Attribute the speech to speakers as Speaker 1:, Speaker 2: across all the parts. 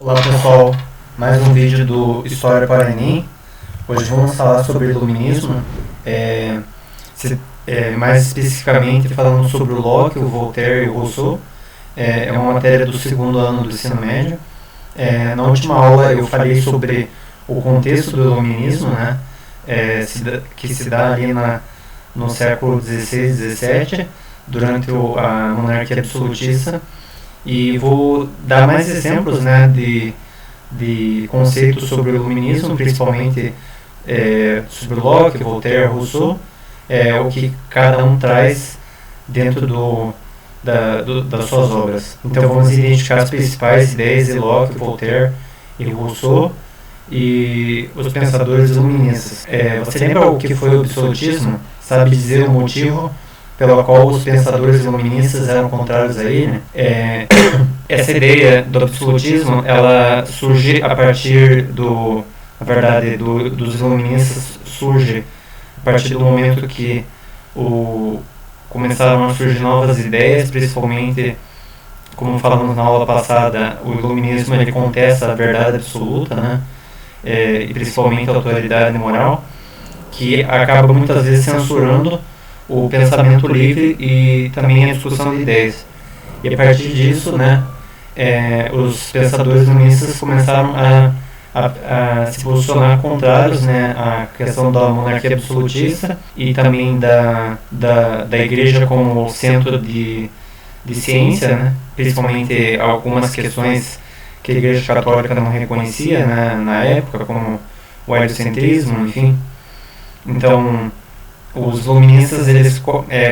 Speaker 1: Olá pessoal, mais um vídeo do História para Enem. Hoje vamos falar sobre iluminismo, mais especificamente falando sobre o Locke, o Voltaire e o Rousseau. É uma matéria do segundo ano do ensino médio. Na última aula eu falei sobre o contexto do iluminismo, né, que se dá ali no século XVI e XVII, durante a monarquia absolutista. E vou dar mais exemplos, né, de conceitos sobre o iluminismo, principalmente sobre Locke, Voltaire, Rousseau, o que cada um traz dentro das suas obras. Então vamos identificar as principais ideias de Locke, Voltaire e Rousseau e os pensadores iluministas. Você lembra o que foi o absolutismo? Sabe dizer o motivo pelo qual os pensadores iluministas eram contrários a ele? Essa ideia do absolutismo, ela surge a partir dos iluministas, surge a partir do momento que começaram a surgir novas ideias, principalmente, como falamos na aula passada, o iluminismo ele contesta a verdade absoluta, né? E principalmente a autoridade moral, que acaba muitas vezes censurando o pensamento livre e também a discussão de ideias. E a partir disso, né, os pensadores iluministas começaram a se posicionar contrários, né, à questão da monarquia absolutista e também da igreja como centro de ciência, né, principalmente algumas questões que a igreja católica não reconhecia, né, na época, como o heliocentrismo, enfim. Então os iluministas eles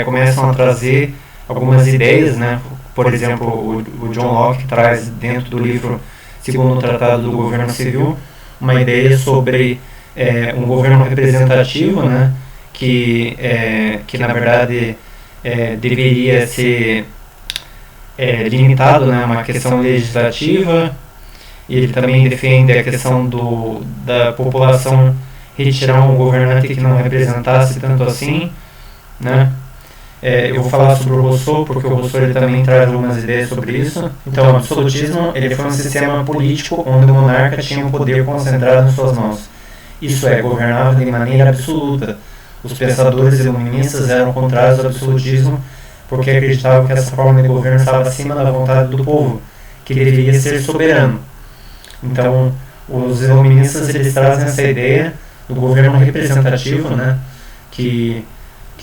Speaker 1: começam a trazer algumas ideias, né? Por exemplo, o John Locke traz dentro do livro Segundo o Tratado do Governo Civil uma ideia sobre um governo representativo, né? Que na verdade deveria ser limitado, né? Uma questão legislativa. E ele também defende a questão da população retirar um governante que não representasse tanto assim, né? Eu vou falar sobre o Rousseau, porque o Rousseau ele também traz algumas ideias sobre isso. Então, o absolutismo ele foi um sistema político onde o monarca tinha o poder concentrado em suas mãos. Isso governava de maneira absoluta. Os pensadores iluministas eram contrários ao absolutismo porque acreditavam que essa forma de governo estava acima da vontade do povo, que deveria ser soberano. Então, os iluministas eles trazem essa ideia do governo representativo, né, que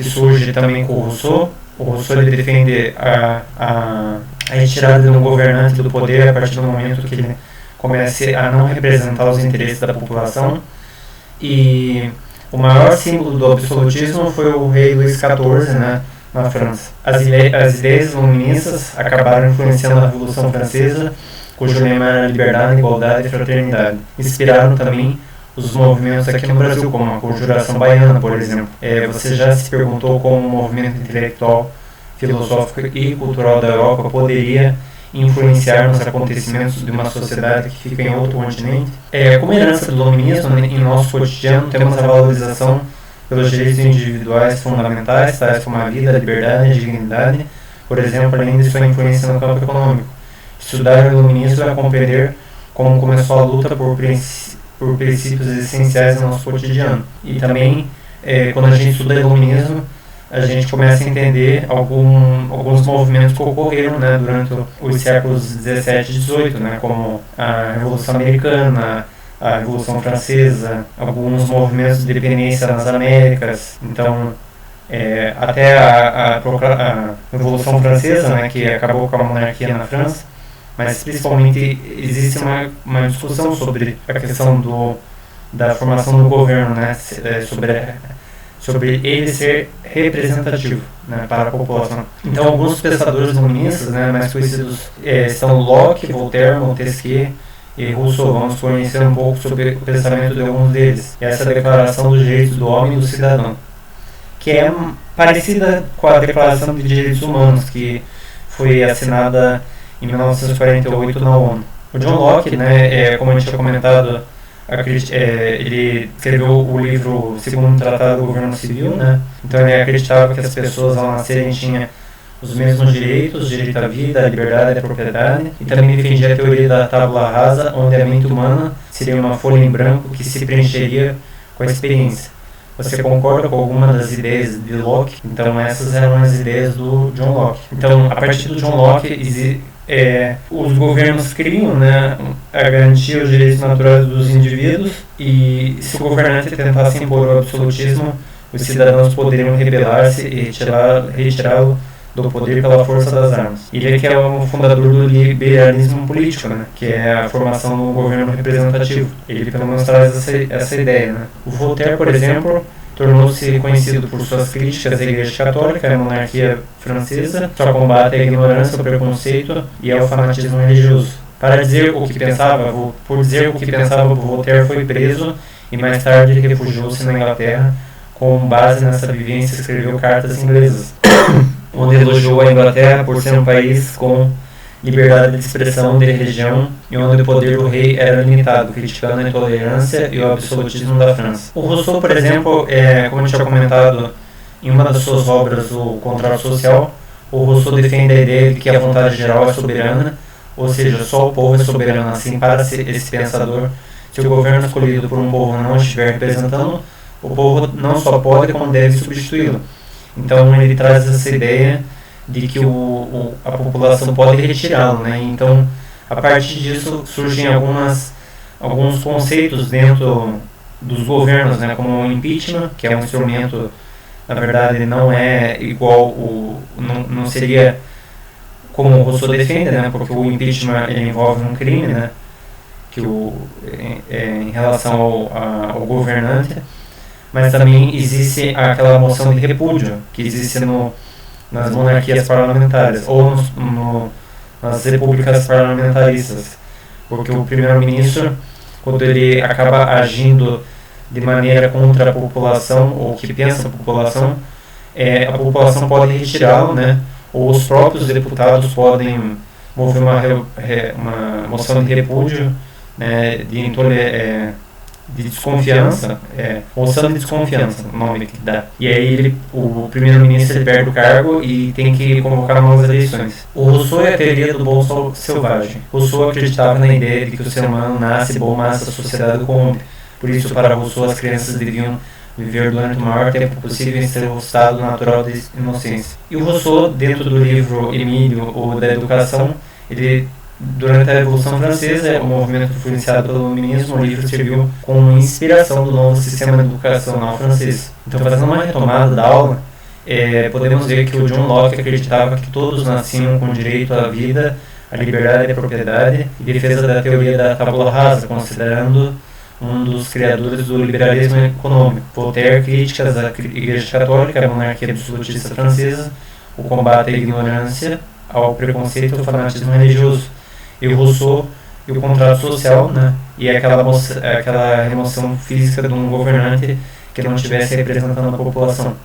Speaker 1: surge também com o Rousseau. O Rousseau ele defende a retirada de um governante do poder a partir do momento que ele comece a não representar os interesses da população. E o maior símbolo do absolutismo foi o rei Luís XIV, né, na França. As ideias iluministas acabaram influenciando a Revolução Francesa, cujo lema era liberdade, igualdade e fraternidade. Inspiraram também os movimentos aqui no Brasil, como a Conjuração Baiana, por exemplo. Você já se perguntou como o movimento intelectual, filosófico e cultural da Europa poderia influenciar nos acontecimentos de uma sociedade que fica em outro continente? Como herança do iluminismo, em nosso cotidiano temos a valorização pelos direitos individuais fundamentais, tais como a vida, a liberdade e a dignidade, por exemplo, além de sua influência no campo econômico. Estudar o iluminismo é compreender como começou a luta por princípios essenciais do nosso cotidiano. E também, quando a gente estuda iluminismo, a gente começa a entender alguns movimentos que ocorreram, né, durante os séculos 17 e 18, né, como a Revolução Americana, a Revolução Francesa, alguns movimentos de independência nas Américas. Então, até a Revolução Francesa, né, que acabou com a monarquia na França, mas principalmente existe uma discussão sobre a questão da formação do governo, né, sobre ele ser representativo, né, para a população. Então, alguns pensadores iluministas, né, mais conhecidos são Locke, Voltaire, Montesquieu e Rousseau. Vamos conhecer um pouco sobre o pensamento de alguns deles. Essa Declaração dos Direitos do Homem e do Cidadão, que é parecida com a Declaração de Direitos Humanos, que foi assinada em 1948 na ONU. O John Locke, né, como a gente tinha comentado, ele escreveu o livro Segundo o Tratado do Governo Civil, né? Então ele acreditava que as pessoas ao nascerem tinham os mesmos direitos, direito à vida, à liberdade, à propriedade, e também defendia a teoria da tábula rasa, onde a mente humana seria uma folha em branco que se preencheria com a experiência. Você concorda com alguma das ideias de Locke? Então essas eram as ideias do John Locke. Então, a partir do John Locke, os governos criam, né, a garantia dos direitos naturais dos indivíduos, e se o governante tentasse impor o absolutismo, os cidadãos poderiam rebelar-se e retirá-lo do poder pela força das armas. Ele é que é o fundador do liberalismo político, né, que é a formação do governo representativo. Ele pelo menos traz essa ideia, né. O Voltaire, por exemplo, tornou-se conhecido por suas críticas à Igreja Católica, à monarquia francesa, sua combate à ignorância, ao preconceito e ao fanatismo religioso. Por dizer o que pensava, Voltaire foi preso e mais tarde refugiou-se na Inglaterra. Com base nessa vivência, escreveu cartas inglesas, onde elogiou a Inglaterra por ser um país com liberdade de expressão, de religião, e onde o poder do rei era limitado, criticando a intolerância e o absolutismo da França. O Rousseau, por exemplo, como eu tinha comentado em uma das suas obras, O Contrato Social, o Rousseau defende a ideia de que a vontade geral é soberana, ou seja, só o povo é soberano. Assim, para esse pensador, se o governo escolhido por um povo não estiver representando, o povo não só pode, como deve substituí-lo. Então ele traz essa ideia de que a população pode retirá-lo, né? Então, a partir disso surgem alguns conceitos dentro dos governos, né? Como o impeachment, que é um instrumento, na verdade, não é igual, não seria como o Rousseau defende, né? Porque o impeachment ele envolve um crime, né? Que em relação ao governante, mas também existe aquela moção de repúdio que existe nas monarquias parlamentares ou nas repúblicas parlamentaristas, porque o primeiro-ministro, quando ele acaba agindo de maneira contra a população ou que pensa a população pode retirá-lo, né? Ou os próprios deputados podem mover uma moção de repúdio, né? De desconfiança, moção de desconfiança, o nome que dá. E aí o primeiro-ministro perde o cargo e tem que convocar novas eleições. O Rousseau é a teoria do bom selvagem. Rousseau acreditava na ideia de que o ser humano nasce bom, mas a sociedade o corrompe. Por isso, para Rousseau, as crianças deviam viver durante o maior tempo possível em seu estado natural de inocência. E o Rousseau, dentro do livro Emílio, ou da Educação, durante a Revolução Francesa, o movimento influenciado pelo iluminismo, o livro serviu como inspiração do novo sistema educacional francês. Então, fazendo uma retomada da aula, podemos ver que o John Locke acreditava que todos nasciam com direito à vida, à liberdade e à propriedade, e defesa da teoria da tábula rasa, considerando um dos criadores do liberalismo econômico. Voltaire, críticas à Igreja Católica, à monarquia absolutista francesa, o combate à ignorância, ao preconceito e ao fanatismo religioso. E o Rousseau e o contrato social, né? E aquela remoção física de um governante que não estivesse representando a população.